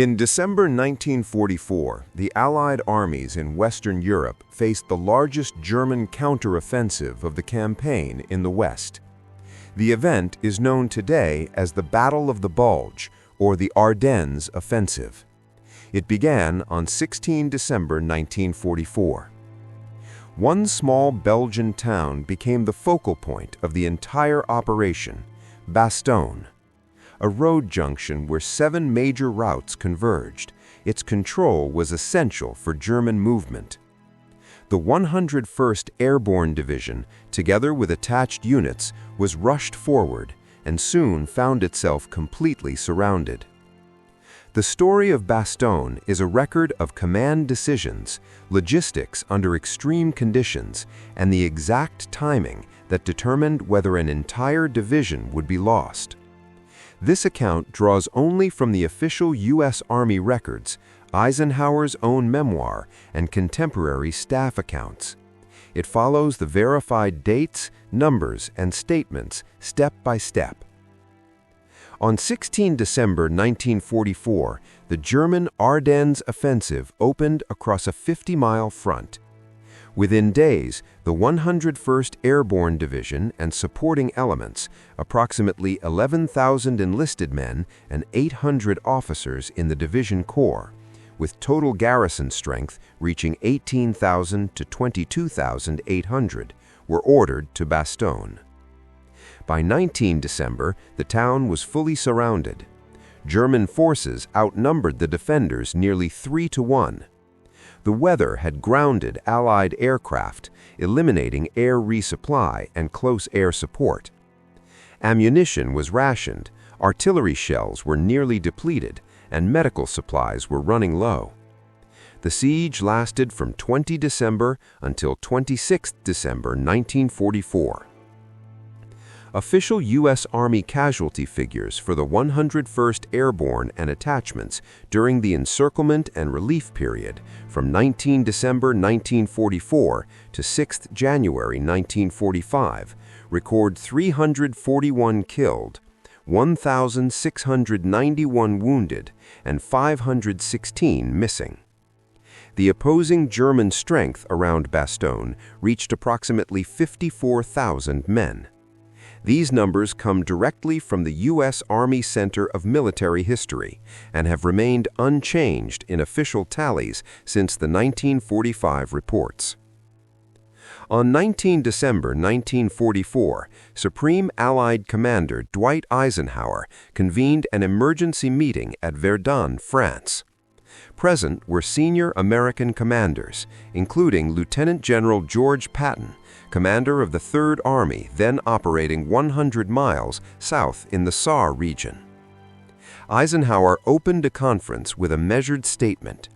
In December 1944, the Allied armies in Western Europe faced the largest German counteroffensive of the campaign in the West. The event is known today as the Battle of the Bulge, or the Ardennes Offensive. It began on 16 December 1944. One small Belgian town became the focal point of the entire operation, Bastogne. A road junction where 7 major routes converged. Its control was essential for German movement. The 101st Airborne Division, together with attached units, was rushed forward and soon found itself completely surrounded. The story of Bastogne is a record of command decisions, logistics under extreme conditions, and the exact timing that determined whether an entire division would be lost. This account draws only from the official U.S. Army records, Eisenhower's own memoir, and contemporary staff accounts. It follows the verified dates, numbers, and statements step by step. On 16 December 1944, the German Ardennes offensive opened across a 50-mile front. Within days, the 101st Airborne Division and supporting elements, approximately 11,000 enlisted men and 800 officers in the division corps, with total garrison strength reaching 18,000 to 22,800, were ordered to Bastogne. By 19 December, the town was fully surrounded. German forces outnumbered the defenders nearly 3-to-1. The weather had grounded Allied aircraft, eliminating air resupply and close air support. Ammunition was rationed, artillery shells were nearly depleted, and medical supplies were running low. The siege lasted from 20 December until 26 December 1944. Official U.S. Army casualty figures for the 101st Airborne and attachments during the encirclement and relief period from 19 December 1944 to 6 January 1945 record 341 killed, 1,691 wounded, and 516 missing. The opposing German strength around Bastogne reached approximately 54,000 men. These numbers come directly from the U.S. Army Center of Military History and have remained unchanged in official tallies since the 1945 reports. On 19 December 1944, Supreme Allied Commander Dwight Eisenhower convened an emergency meeting at Verdun, France. Present were senior American commanders, including Lieutenant General George Patton, commander of the 3rd Army, then operating 100 miles south in the Saar region. Eisenhower opened a conference with a measured statement.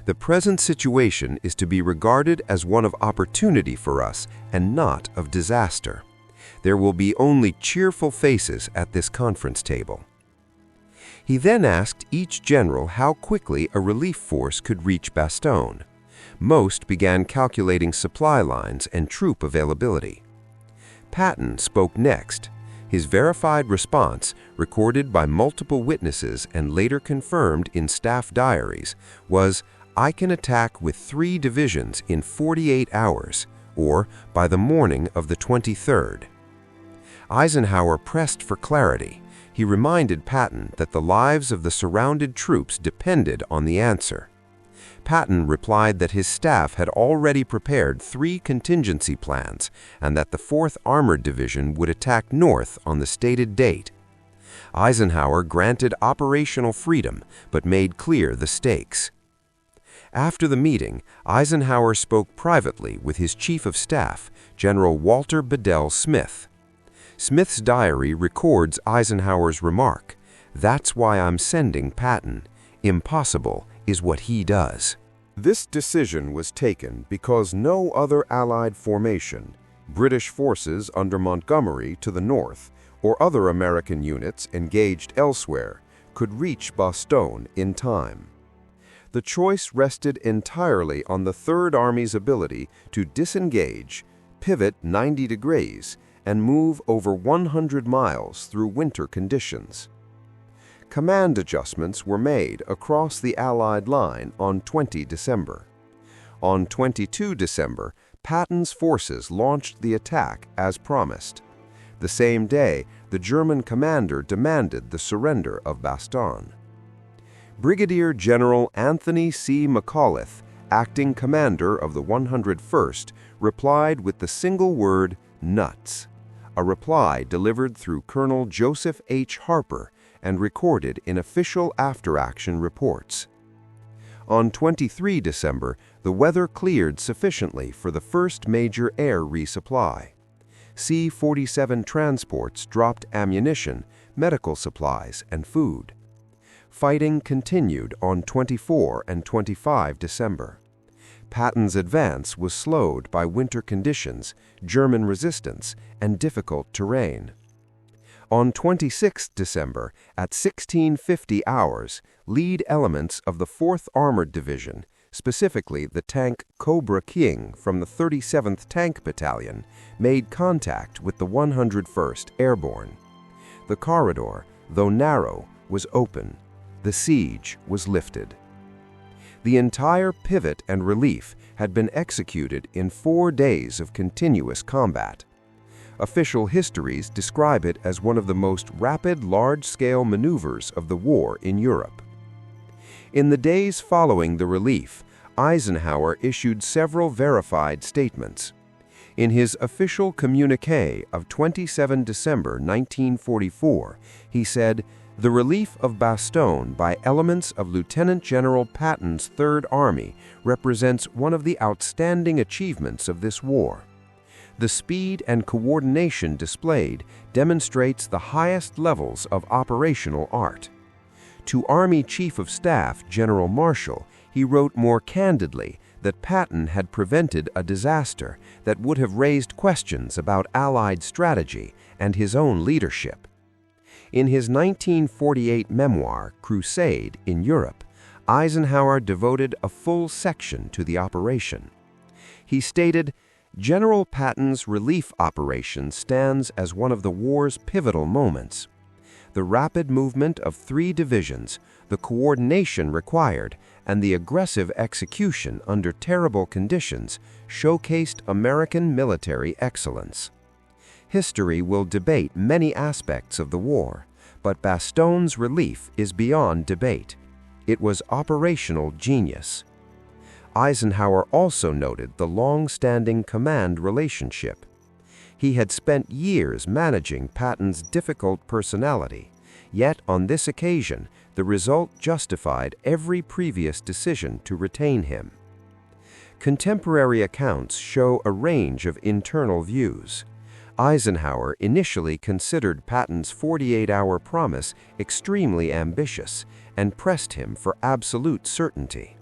"The present situation is to be regarded as one of opportunity for us and not of disaster. There will be only cheerful faces at this conference table." He then asked each general how quickly a relief force could reach Bastogne. Most began calculating supply lines and troop availability. Patton spoke next. His verified response, recorded by multiple witnesses and later confirmed in staff diaries, was, "I can attack with 3 divisions in 48 hours, or by the morning of the 23rd. Eisenhower pressed for clarity. He reminded Patton that the lives of the surrounded troops depended on the answer. Patton replied that his staff had already prepared 3 contingency plans and that the 4th Armored Division would attack north on the stated date. Eisenhower granted operational freedom but made clear the stakes. After the meeting, Eisenhower spoke privately with his Chief of Staff, General Walter Bedell Smith. Smith's diary records Eisenhower's remark, "That's why I'm sending Patton. Impossible is what he does." This decision was taken because no other Allied formation, British forces under Montgomery to the north, or other American units engaged elsewhere, could reach Bastogne in time. The choice rested entirely on the 3rd Army's ability to disengage, pivot 90 degrees, and move over 100 miles through winter conditions. Command adjustments were made across the Allied line on 20 December. On 22 December, Patton's forces launched the attack as promised. The same day, the German commander demanded the surrender of Bastogne. Brigadier General Anthony C. McAuliffe, acting commander of the 101st, replied with the single word, "nuts," a reply delivered through Colonel Joseph H. Harper and recorded in official after-action reports. On 23 December, the weather cleared sufficiently for the first major air resupply. C-47 transports dropped ammunition, medical supplies, and food. Fighting continued on 24 and 25 December. Patton's advance was slowed by winter conditions, German resistance, and difficult terrain. On 26 December, at 1650 hours, lead elements of the 4th Armored Division, specifically the tank Cobra King from the 37th Tank Battalion, made contact with the 101st Airborne. The corridor, though narrow, was open. The siege was lifted. The entire pivot and relief had been executed in 4 days of continuous combat. Official histories describe it as one of the most rapid large-scale maneuvers of the war in Europe. In the days following the relief, Eisenhower issued several verified statements. In his official communiqué of 27 December 1944, he said, "The relief of Bastogne by elements of Lieutenant General Patton's Third Army represents one of the outstanding achievements of this war. The speed and coordination displayed demonstrates the highest levels of operational art." To Army Chief of Staff General Marshall, he wrote more candidly that Patton had prevented a disaster that would have raised questions about Allied strategy and his own leadership. In his 1948 memoir, Crusade in Europe, Eisenhower devoted a full section to the operation. He stated, "General Patton's relief operation stands as one of the war's pivotal moments. The rapid movement of 3 divisions, the coordination required, and the aggressive execution under terrible conditions showcased American military excellence. History will debate many aspects of the war, but Bastogne's relief is beyond debate. It was operational genius." Eisenhower also noted the long-standing command relationship. He had spent years managing Patton's difficult personality, yet on this occasion, the result justified every previous decision to retain him. Contemporary accounts show a range of internal views. Eisenhower initially considered Patton's 48-hour promise extremely ambitious and pressed him for absolute certainty.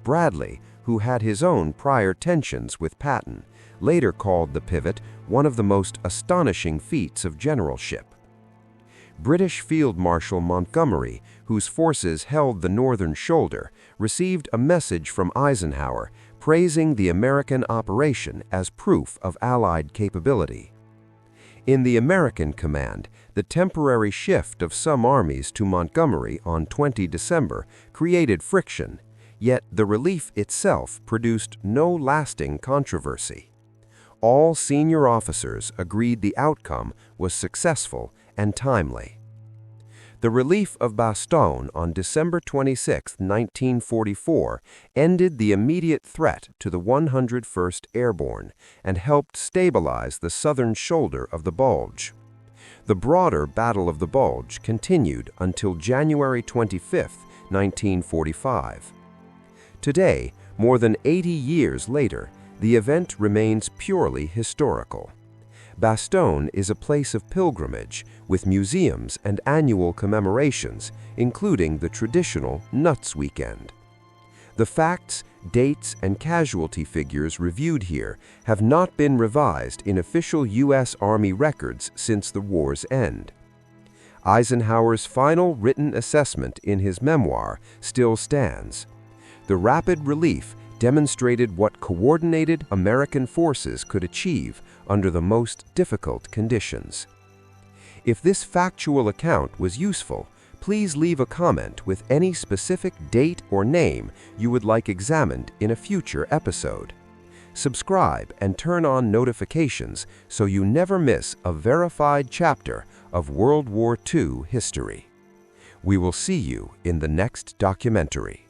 Bradley, who had his own prior tensions with Patton, later called the pivot one of the most astonishing feats of generalship. British Field Marshal Montgomery, whose forces held the northern shoulder, received a message from Eisenhower praising the American operation as proof of Allied capability. In the American command, the temporary shift of some armies to Montgomery on 20 December created friction, yet the relief itself produced no lasting controversy. All senior officers agreed the outcome was successful and timely. The relief of Bastogne on December 26, 1944, ended the immediate threat to the 101st Airborne and helped stabilize the southern shoulder of the Bulge. The broader Battle of the Bulge continued until January 25, 1945. Today, more than 80 years later, the event remains purely historical. Bastogne is a place of pilgrimage with museums and annual commemorations, including the traditional Nuts Weekend. The facts, dates, and casualty figures reviewed here have not been revised in official U.S. Army records since the war's end. Eisenhower's final written assessment in his memoir still stands. The rapid relief demonstrated what coordinated American forces could achieve under the most difficult conditions. If this factual account was useful, Please leave a comment with any specific date or name you would like examined in a future episode. Subscribe and turn on notifications so you never miss a verified chapter of World War II history. We will see you in the next documentary.